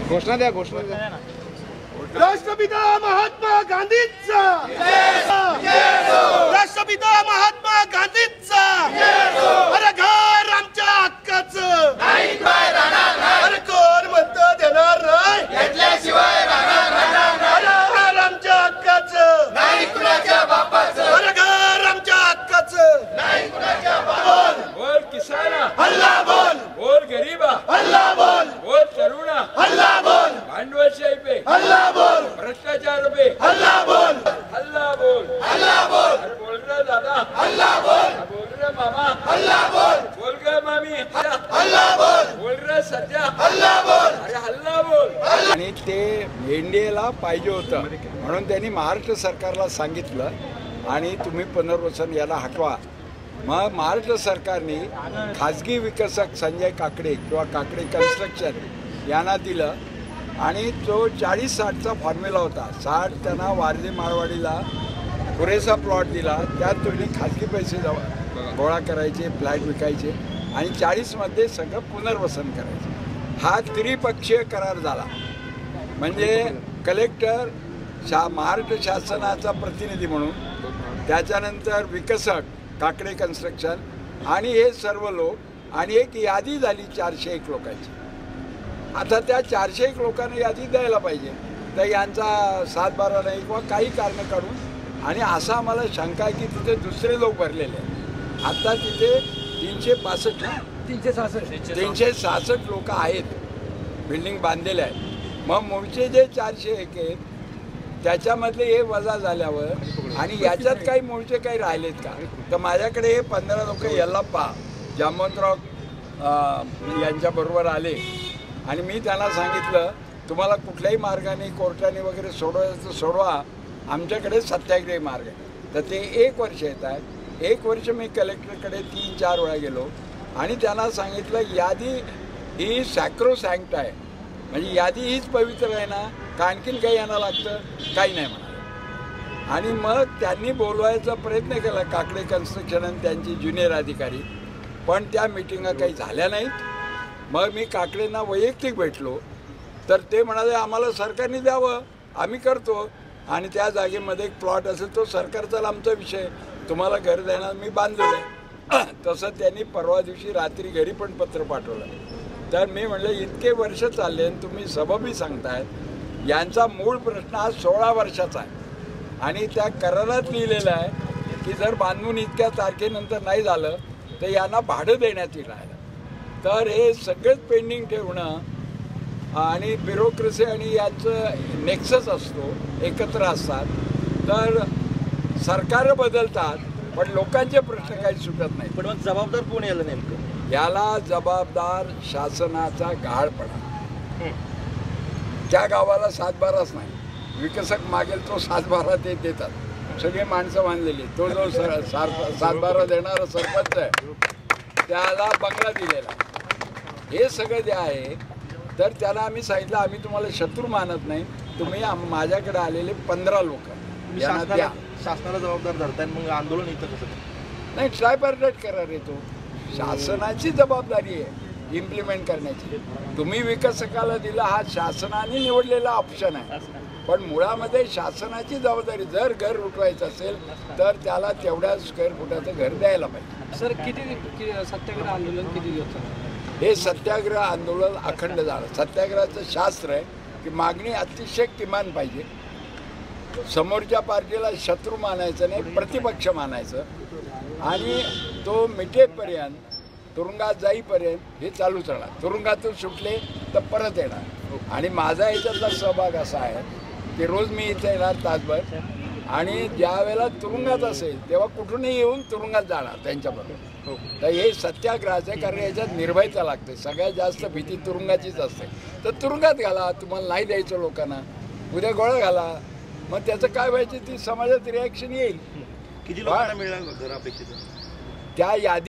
घोषणा द्या, घोषणा द्या. राष्ट्रपिता महात्मा गांधींचा, राष्ट्रपिता महात्मा गांधींचा, अरे घर आमच्या हक्काचं, अरे कोण म्हणतं देणार नाही, घेतल्याशिवाय घर आमच्या हक्काचं, नाही कुणाच्या बापाचं, अरे घर आमच्या हक्काचं, नाही कुणाच्या बापाचं. बोल किसाना हल्ला बोल, बोल गरीबा हल्ला बोल, बोल तरुणा हल्ला बोल, भांडवलशाही पे हल्ला बोल, भ्रष्टाचार पे हल्ला बोल, हल्ला बोल, हल्ला बोल, अरे बोल रे दादा, हल्ला बोल, बोल रे मामा, हल्ला बोल, बोल रे मामी, हल्ला बोल, बोल रे सध्या, हल्ला बोल, अरे हल्ला बोल. आणि ते एनडीएला पाहिजे होतं म्हणून त्यांनी महाराष्ट्र सरकारला सांगितलं आणि तुम्ही पुनर्वसन याला हटवा. मग महाराष्ट्र सरकारने खाजगी विकसक संजय काकडे किंवा काकडे कन्स्ट्रक्शन यांना दिलं आणि तो 40-60चा फॉर्म्युला होता. 60 त्यांना वारजे माळवाडीला पुरेसा प्लॉट दिला, त्यात तुम्ही खाजगी पैसे गोळा करायचे, फ्लॅट विकायचे आणि 40मध्ये सगळं पुनर्वसन करायचं. हा त्रिपक्षीय करार झाला. म्हणजे कलेक्टर महाराष्ट्र शासनाचा प्रतिनिधी म्हणून, त्याच्यानंतर विकसक काकडे कन्स्ट्रक्शन आणि हे सर्व लोक आणि एक यादी झाली 401 लोकांची. आता त्या 401 लोकांना यादी द्यायला पाहिजे, तर यांचा 7-12 नाही किंवा काही कारणं काढून. आणि असा आम्हाला शंका आहे की तिथे दुसरे लोक भरलेले आहेत. आता तिथे 366 लोक आहेत, बिल्डिंग बांधलेले आहेत. मग मूळचे जे 401 आहेत त्याच्यामधले हे वजा झाल्यावर आणि याच्यात काही मूळचे काही राहिलेत का, तर माझ्याकडे हे 15 लोक यल्लाप्पा जामवंतराव यांच्याबरोबर आले आणि मी त्यांना सांगितलं तुम्हाला कुठल्याही मार्गाने कोर्टाने वगैरे सोडवायचं सोडवा, आमच्याकडे सत्याग्रही मार्ग आहे. तर ते 1 वर्ष येत आहे. 1 वर्ष मी कलेक्टरकडे 3-4 वेळा गेलो आणि त्यांना सांगितलं यादी ही सॅक्रोसॅन्क्ट आहे, म्हणजे यादी हीच पवित्र आहे ना, का आणखीन काही यांना लागतं, काही नाही म्हणा. आणि मग त्यांनी बोलवायचा प्रयत्न केला काकडे कन्स्ट्रक्शन आणि त्यांचे ज्युनियर अधिकारी, पण त्या मिटिंगा काही झाल्या नाहीत. मग मी काकडेंना वैयक्तिक भेटलो तर ते म्हणाले आम्हाला सरकारने द्यावं, आम्ही करतो आणि त्या जागेमध्ये एक प्लॉट असेल तो सरकारचा आमचा विषय, तुम्हाला घर देणार मी बांधलेलं आहे. तसं त्यांनी परवा दिवशी रात्री घरी पण पत्र पाठवलं. तर मी म्हणलं इतके वर्ष चालले आणि तुम्ही सबबी सांगतायत, यांचा मूळ प्रश्न हा 16 वर्षाचा आहे आणि त्या करारात लिहिलेलं आहे की जर बांधून इतक्या तारखेनंतर नाही झालं तर यांना भाडं देण्यात येईल. तर हे सगळंच पेंडिंग ठेवणं आणि ब्युरोक्रेसी आणि याचं नेक्सस असतो, एकत्र असतात. तर सरकार बदलतात पण लोकांचे प्रश्न काही सुटत नाही. पण मग जबाबदार कोण याला नेमकं? याला जबाबदार शासनाचा गाळपणा. त्या गावाला 7-12च नाही, विकसक मागेल तो 7-12 ते देतात. सगळे माणसं बांधलेली. तो जो 7-12 देणारा सरपंच आहे त्याला बंगला दिलेला. हे सगळं जे आहे तर त्याला आम्ही सांगितलं आम्ही तुम्हाला शत्रू मानत नाही, तुम्ही माझ्याकडे आलेले 15 लोक यांना द्या. शासनाला जबाबदार धरताय, मग आंदोलन इथं कसं नाही, ट्रायपार्टाइट करार येतो. शासनाची जबाबदारी आहे इम्प्लिमेंट करण्याची. तुम्ही विकसकाला दिला हा शासनाने निवडलेला ऑप्शन आहे, पण मुळामध्ये शासनाची जबाबदारी. जर घर लुटवायचं असेल तर त्याला तेवढ्या स्क्वेअर फुटाचं घर द्यायला पाहिजे. सर किती सत्याग्रह आंदोलन किती दिवस चाललं? हे सत्याग्रह आंदोलन अखंड झालं. सत्याग्रहाचं शास्त्र आहे की मागणी अतिशय किमान पाहिजे, समोरच्या पार्टीला शत्रू मानायचं नाही, प्रतिपक्ष मानायचं आणि तो मिटेपर्यंत, तुरुंगात जाईपर्यंत हे चालूच राहणार. तुरुंगातून सुटले तर परत येणार. आणि माझा याच्यातला सहभाग असा आहे की रोज मी इथे येणार तासभर आणि ज्या वेळेला तुरुंगात असेल तेव्हा कुठूनही येऊन तुरुंगात जाणार त्यांच्याबरोबर. तर हे सत्याग्रहाचं आहे, कारण याच्यात निर्भयता लागते. सगळ्यात जास्त भीती तुरुंगाचीच असते. तर तुरुंगात घाला, तुम्हाला नाही द्यायचं लोकांना, उद्या गोळा घाला, मग त्याचं काय व्हायचं ती समाजात रिॲक्शन येईल. किती लोकांना मिळणार घर अपेक्षित? त्या यादी